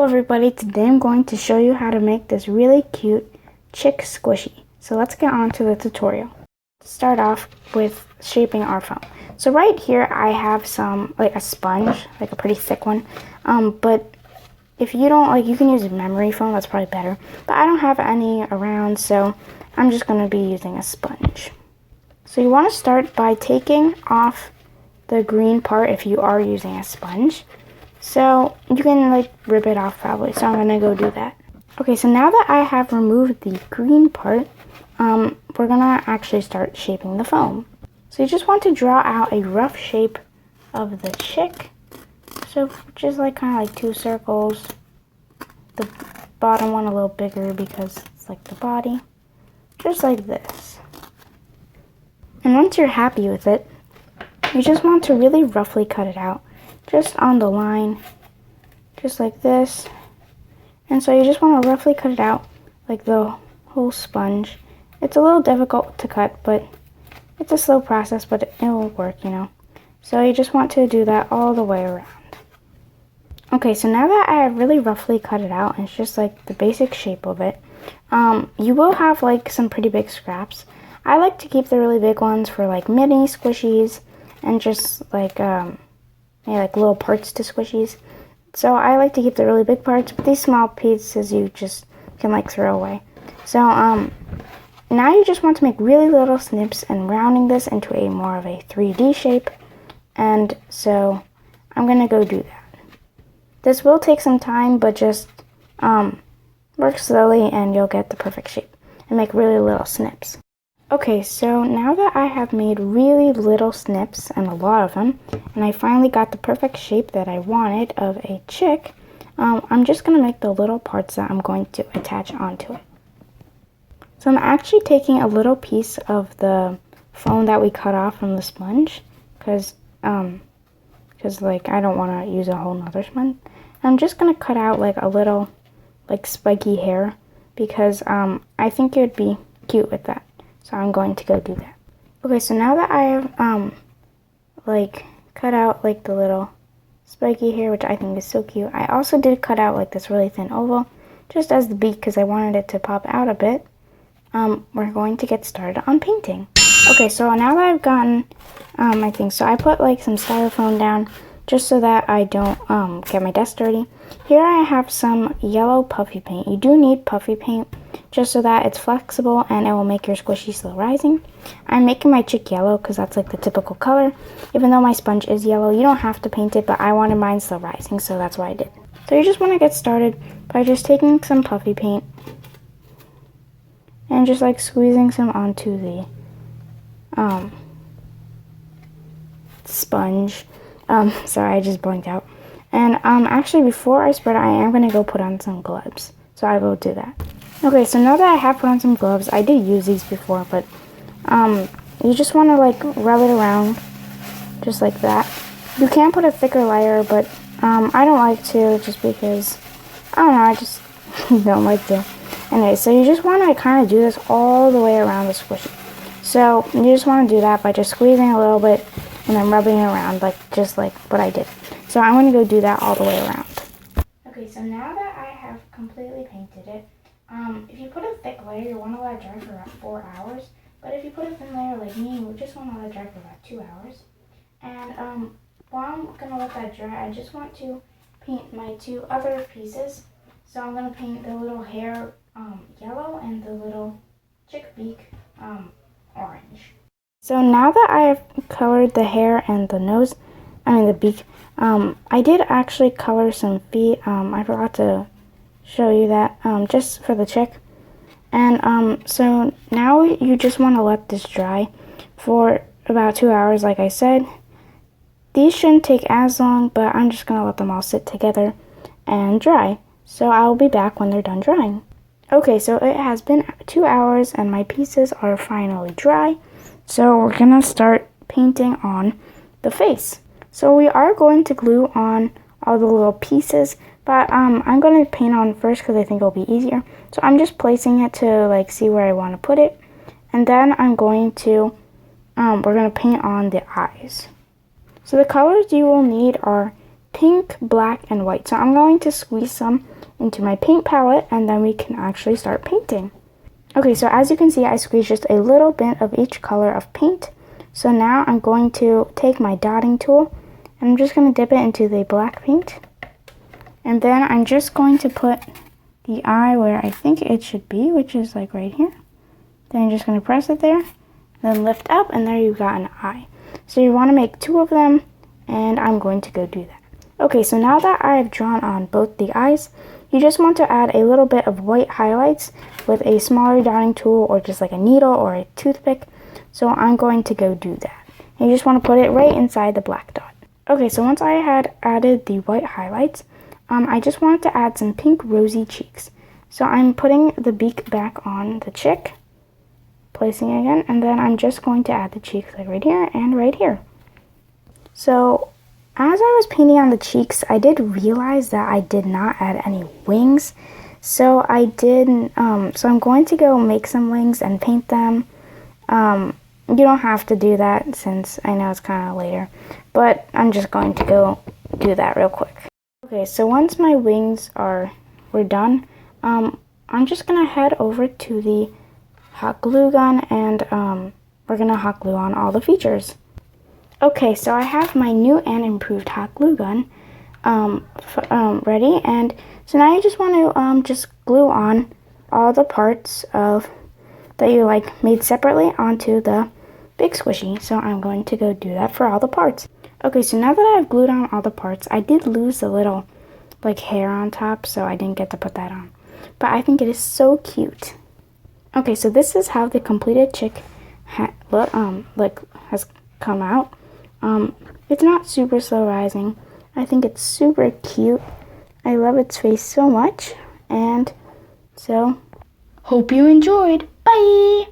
everybody, today I'm going to show you how to make this really cute chick squishy. So let's get on to the tutorial. Start off with shaping our foam. So right here I have some, like a sponge, like a pretty thick one. But if you don't, you can use memory foam, that's probably better. But I don't have any around, so I'm just going to be using a sponge. So you want to start by taking off the green part if you are using a sponge. So you can rip it off probably, so I'm going to go do that. Okay, so now that I have removed the green part, we're going to actually start shaping the foam. So you just want to draw out a rough shape of the chick. So just kind of two circles. The bottom one a little bigger because it's like the body. Just like this. And once you're happy with it, you just want to really roughly cut it out. Just on the line, just like this. And so you just want to roughly cut it out like the whole sponge. It's a little difficult to cut, but it's a slow process, but it will work, you know. So you just want to do that all the way around. Okay, so now that I have really roughly cut it out, and it's just like the basic shape of it, you will have some pretty big scraps. I like to keep the really big ones for mini squishies and just little parts to squishies. So I like to keep the really big parts, but these small pieces you just can throw away. So now you just want to make really little snips and rounding this into a more of a 3D shape. And so I'm gonna go do that. This will take some time, but just work slowly and you'll get the perfect shape and make really little snips. Okay, so now that I have made really little snips, and a lot of them, and I finally got the perfect shape that I wanted of a chick, I'm just going to make the little parts that I'm going to attach onto it. So I'm actually taking a little piece of the foam that we cut off from the sponge, because I don't want to use a whole nother sponge. I'm just going to cut out a little spiky hair, because I think it would be cute with that. So I'm going to go do that. Okay, so now that I have cut out the little spiky hair, which I think is so cute, I also did cut out this really thin oval just as the beak because I wanted it to pop out a bit. We're going to get started on painting. Okay, so now that I've gotten my things, so I put some styrofoam down just so that I don't get my desk dirty. Here I have some yellow puffy paint. You do need puffy paint just so that it's flexible and it will make your squishy slow rising. I'm making my chick yellow because that's the typical color. Even though my sponge is yellow, you don't have to paint it, but I wanted mine slow rising, so that's what I did. So you just want to get started by just taking some puffy paint and just squeezing some onto the sponge. Sorry, I just blanked out. And actually before I spread it, I am going to go put on some gloves. So I will do that. Okay, so now that I have put on some gloves, I did use these before, but you just want to rub it around just like that. You can put a thicker layer, but I don't like to just because, I don't know, I just don't like to. Anyway, so you just want to kind of do this all the way around the squishy. So you just want to do that by just squeezing a little bit and then rubbing it around just like what I did. So I'm going to go do that all the way around. Okay, so now that I have completely painted it, if you put a thick layer, you want to let it dry for about 4 hours. But if you put a thin layer like me, you just want to let it dry for about 2 hours. And while I'm going to let that dry, I just want to paint my two other pieces. So I'm going to paint the little hair yellow and the little chick beak orange. So now that I have colored the hair and the nose, the beak, I did actually color some feet. I forgot to show you that just for the chick. And so now you just want to let this dry for about 2 hours, like I said. These shouldn't take as long, but I'm just going to let them all sit together and dry. So I'll be back when they're done drying. Okay, so it has been 2 hours and my pieces are finally dry. So we're going to start painting on the face. So we are going to glue on all the little pieces, but I'm going to paint on first because I think it'll be easier. So I'm just placing it to see where I want to put it. And then I'm going to, we're going to paint on the eyes. So the colors you will need are pink, black, and white. So I'm going to squeeze some into my paint palette, and then we can actually start painting. Okay, so as you can see, I squeezed just a little bit of each color of paint. So now I'm going to take my dotting tool, and I'm just going to dip it into the black paint. And then I'm just going to put the eye where I think it should be, which is like right here. Then you're just going to press it there, then lift up, and there you've got an eye. So you want to make 2 of them, and I'm going to go do that. Okay, so now that I've drawn on both the eyes, you just want to add a little bit of white highlights with a smaller dotting tool or just like a needle or a toothpick. So I'm going to go do that. And you just want to put it right inside the black dot. Okay, so once I had added the white highlights, I just wanted to add some pink rosy cheeks. So I'm putting the beak back on the chick, placing it again, and then I'm just going to add the cheeks like right here and right here. So as I was painting on the cheeks, I did realize that I did not add any wings. So I didn't, so I'm going to go make some wings and paint them. You don't have to do that since I know it's kind of later, but I'm just going to go do that real quick. Okay, so once my wings were done, I'm just gonna head over to the hot glue gun, and we're gonna hot glue on all the features. Okay, so I have my new and improved hot glue gun ready, and so now you just want to just glue on all the parts of that you like made separately onto the big squishy. So I'm going to go do that for all the parts. Okay, so now that I've glued on all the parts, I did lose the little like hair on top, so I didn't get to put that on. But I think it is so cute. Okay, so this is how the completed chick has come out. It's not super slow rising. I think it's super cute. I love its face so much, and so hope you enjoyed. Bye!